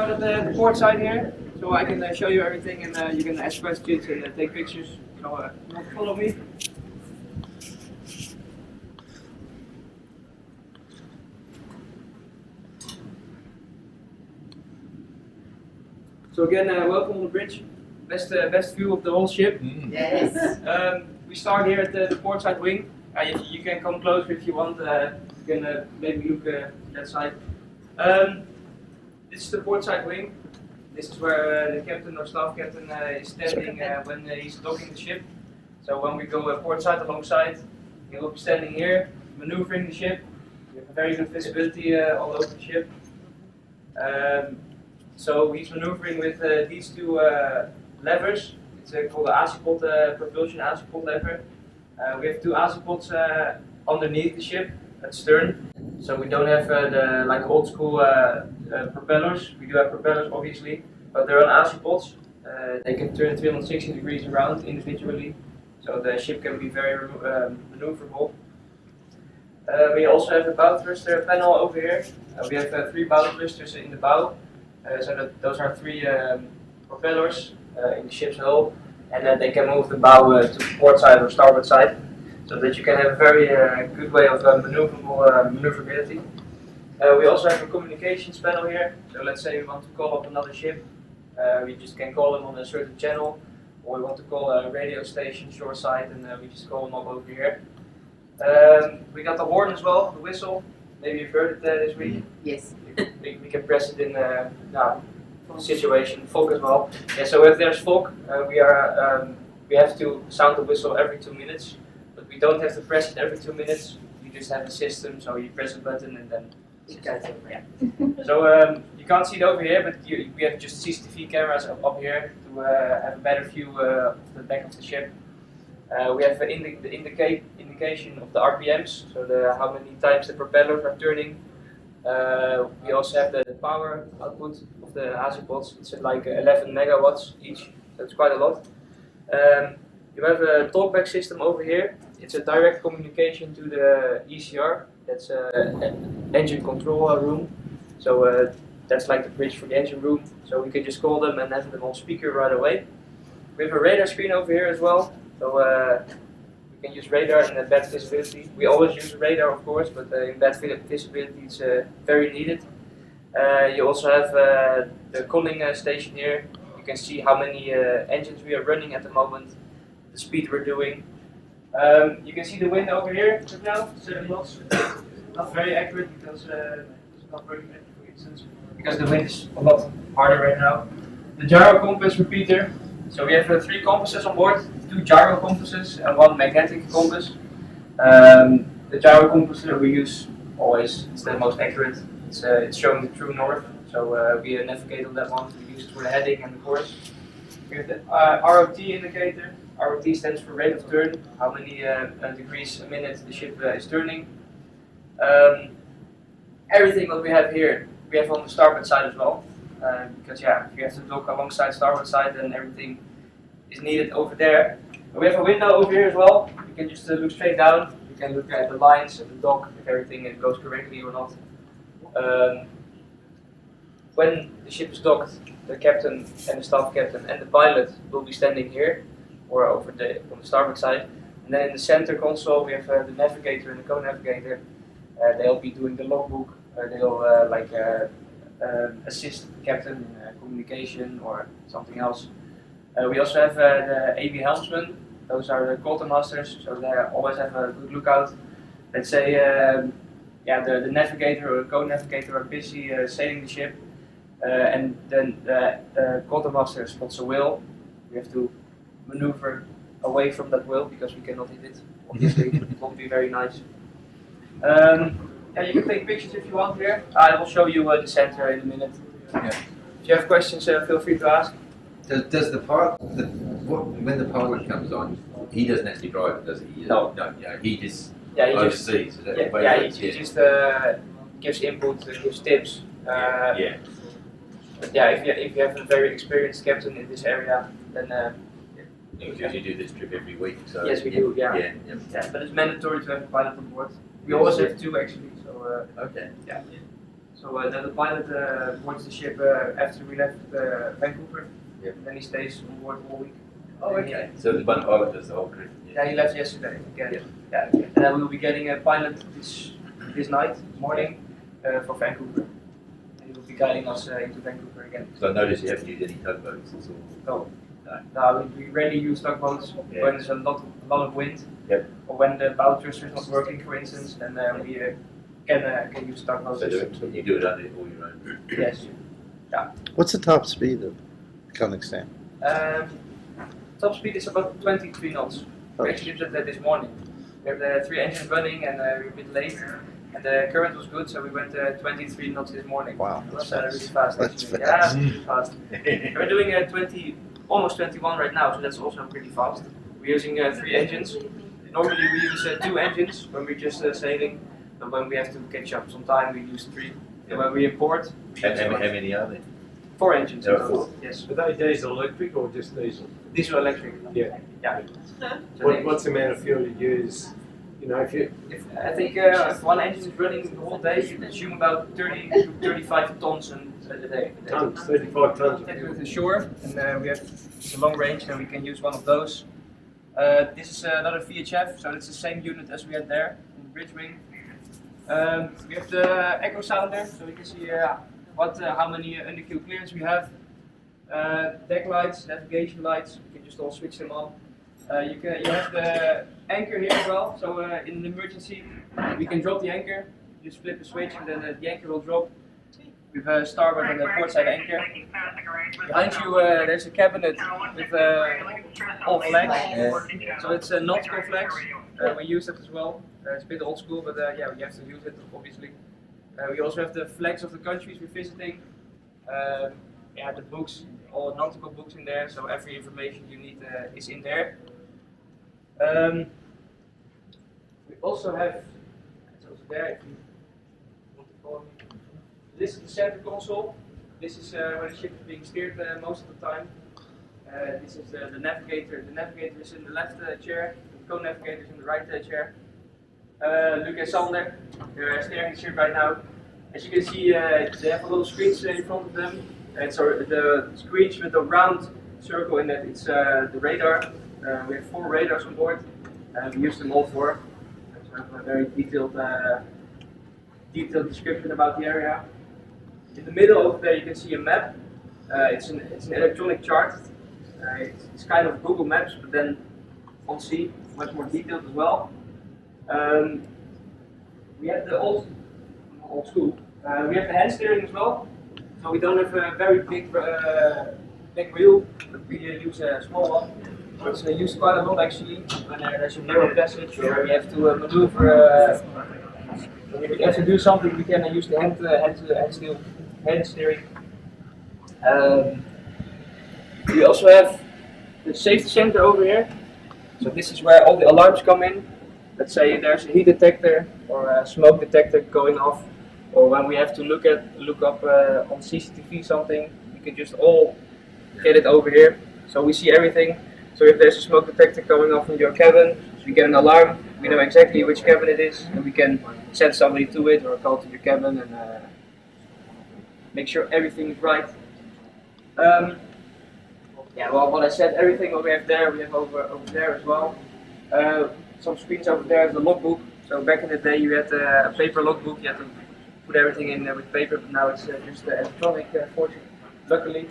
start at the port side here, so I can show you everything and you can ask questions and take pictures. So follow me. So again, welcome on the bridge. Best view of the whole ship. Yes. We start here at the port side wing. You can come closer if you want. You can maybe look that side. This is the port side wing. This is where the captain or staff captain is standing when he's docking the ship. So when we go port side alongside, he will be standing here, maneuvering the ship. We have very good visibility all over the ship. So he's maneuvering with these two levers. It's called the Azipod propulsion Azipod lever. We have two Azipods underneath the ship at stern. So we don't have the like old school propellers. We do have propellers obviously, but they're on Azipods. They can turn 360 degrees around individually, so the ship can be very maneuverable. We also have a bow thruster panel over here. We have 3 bow thrusters in the bow. So those are 3 propellers in the ship's hull, and then they can move the bow to the port side or starboard side, so that you can have a very good way of maneuverability. We also have a communications panel here. So let's say we want to call up another ship, we just can call them on a certain channel, or we want to call a radio station shoreside, and we just call them up over here. We got the horn as well, the whistle. Maybe you've heard it this week. Yes. We can press it in situation, fog as well. Yeah, so if there's fog, we have to sound the whistle every 2 minutes, but we don't have to press it every 2 minutes. We just have a system, so you press a button and then it goes over. Yeah. So you can't see it over here, but we have just CCTV cameras up here to have a better view of the back of the ship. We have the indication of the RPMs, so how many times the propellers are turning. We also have the power output of the Azipods. It's like 11 megawatts each, so it's quite a lot. You have a talkback system over here. It's a direct communication to the ECR. That's an engine control room. So that's like the bridge for the engine room. So we can just call them and have them on speaker right away. We have a radar screen over here as well. So we can use radar in bad visibility. We always use radar, of course, but in bad visibility it's very needed. You also have the conning station here. You can see how many engines we are running at the moment, the speed we're doing. You can see the wind over here right now, 7 knots. Not very accurate because it's not very accurate, for instance, because the wind is a lot harder right now. The gyro compass repeater. So we have 3 compasses on board, 2 gyro compasses and 1 magnetic compass. The gyro compass we use always, it's the most accurate. It's showing the true north, so we navigate on that one. We use it for the heading and the course. We have the ROT indicator. ROT stands for rate of turn, how many degrees a minute the ship is turning. Everything that we have here, we have on the starboard side as well. Because if you have to dock alongside starboard side, then everything is needed over there. But we have a window over here as well. You can just look straight down. You can look at the lines of the dock, if everything goes correctly or not. When the ship is docked, the captain and the staff captain and the pilot will be standing here, or over on the starboard side. And then in the center console we have the navigator and the co-navigator. They'll be doing the logbook. They'll assist the captain in communication or something else. We also have the AV helmsmen. Those are the quartermasters, so they always have a good lookout. Let's say the navigator or the co-navigator are busy sailing the ship, and then the quartermaster spots a whale. We have to maneuver away from that whale because we cannot hit it. Obviously, it won't be very nice. You can take pictures if you want here. I will show you the center in a minute. Yeah. If you have questions, feel free to ask. Does the pilot, when the pilot comes on, he doesn't actually drive it, does he? No. He just He oversees. just gives input, gives tips. But if you have a very experienced captain in this area, then Because you do this trip every week, so yes, we do. Yeah, but it's mandatory to have a pilot on board. We always have 2 actually. So okay. Yeah. So then the pilot boards the ship after we left Vancouver. Yeah. Then he stays on board all week. Oh, okay. So the one pilot does the whole crew. Yeah, he left yesterday. Yeah. And then we will be getting a pilot this morning for Vancouver. And he will be guiding us into Vancouver again. So I noticed you haven't used any tugboats at all. No, we rarely use tugboats when there's a lot of wind. Yep. Or when the bow thruster is not working, for instance, then we can use tugboats. So you do it under all your own. Yes. Yeah. What's the top speed of Koningsdam? Top speed is about 23 knots. We actually did that this morning. We have the 3 engines running and we're a bit late. And the current was good, so we went 23 knots this morning. Wow, It was that's really fast. That's Actually. fast. Yeah, really fast. We're doing almost 21 right now, so that's also pretty fast. We're using 3 engines. Normally we use 2 engines when we're just sailing, but when we have to catch up some time, we use 3. And when we import, we use How many are there? 4 engines. There are 4. Yes. Are they diesel electric or just diesel? Diesel electric. Yeah. Yeah. So What's the amount of fuel you use? You know, I think if one engine is running the whole day, you consume about 30 to 35 tons a day. tons, 35 tons of Take fuel. it to the shore, and we have a long range, and we can use one of those. This is another VHF, so it's the same unit as we had there in the bridge wing. We have the echo sounder, so we can see how many underkeel clearance we have. Deck lights, navigation lights, you can just all switch them on. You have the anchor here as well, so in an emergency we can drop the anchor, just flip a switch and then the anchor will drop. We have a starboard and a port side anchor. Behind you there's a cabinet with all flags, so it's nautical flags, we use it as well. It's a bit old school, but yeah, we have to use it obviously. We also have the flags of the countries we're visiting. Yeah, the books, all nautical books in there, so every information you need is in there. We also have, it's also there if you want to follow me. This is the center console. This is where the ship is being steered most of the time. This is the navigator. The navigator is in the left chair, the co-navigator is in the right chair. Luc and Sander, they're steering the ship right now. As you can see, they have a lot of screens in front of them. And so the screens with a round circle in it, it's the radar. We have 4 radars on board. We use them all 4. So we have a very detailed description about the area. In the middle over there you can see a map. It's an electronic chart. It's kind of Google Maps, but then on sea, much more detailed as well. We have the old school. We have the hand steering as well. So we don't have a very big wheel, but we use a small one. So it's used quite a lot actually when there's a narrow passage where we have to maneuver. When we have to do something, we can use the hand steering. We also have the safety center over here. So this is where all the alarms come in. Let's say there's a heat detector or a smoke detector going off. Or when we have to look up on CCTV something, we can just all get it over here. So we see everything. So if there's a smoke detector coming off in your cabin, we get an alarm. We know exactly which cabin it is, and we can send somebody to it or call to your cabin and make sure everything is right. Yeah, well, what I said, everything what we have there, we have over there as well. Some screens over there is the logbook. So back in the day, you had a paper logbook. You had to put everything in with paper, but now it's just electronic, luckily.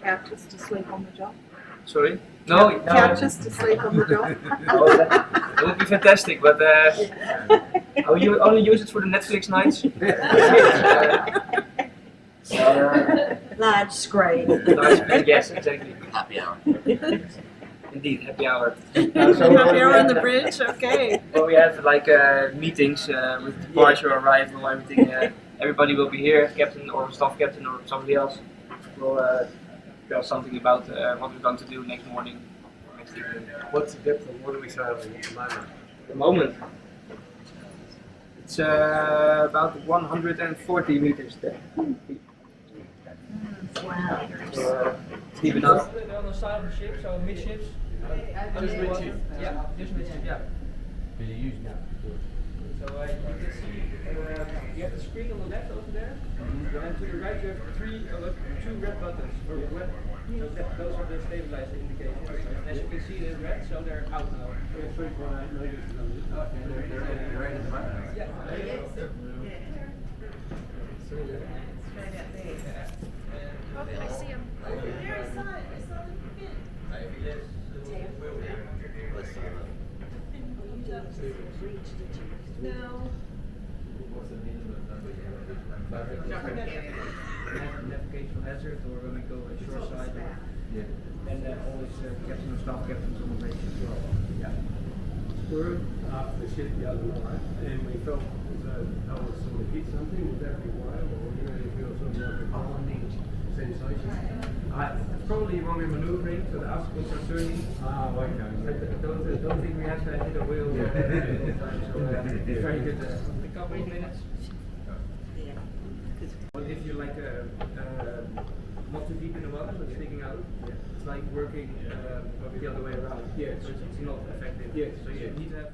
Couches to sleep on the job. Sorry? No. Couches to sleep on the job. Oh, that would be fantastic, but you only use it for the Netflix nights. Large screen. Yes, exactly. Happy hour. Indeed, happy hour. Happy hour on the bridge, okay. Well, we have like meetings with departure, arrival, everything. Everybody will be here, captain or staff captain or somebody else. Will tell something about what we're going to do next morning or next evening. What's the depth of water we sailing at the moment? At the moment, it's about 140 meters there. Wow. Deep enough. They're on the side of the ship, so midships. Just midship? Yeah, just midship, yeah. But you use now. So you can see You have the screen on the left over there, and then to the right you have two red buttons, or red, so those are the stabilizer indications. And as you can see they're red, so they're out now. Yeah, 3.8 metres is on it. They're right in the moment. Yeah. Okay, I see him. No. Navigational hazard, or when we go shoreside, and always captain or staff captains on the bridge as well. Yeah. We were after the ship the other night, and we felt as though I was sort of hit something. Would that be whale, or you know, you feel sort of like a pounding sensation? It's probably when we're maneuvering, so the obstacles are turning. Okay. Don't think we have to hit a wheel. It's very good. A couple of minutes. But if you're like not too deep in the water, but sticking out, it's like working the other way around. Yeah. So it's not effective. Yes. So you need to have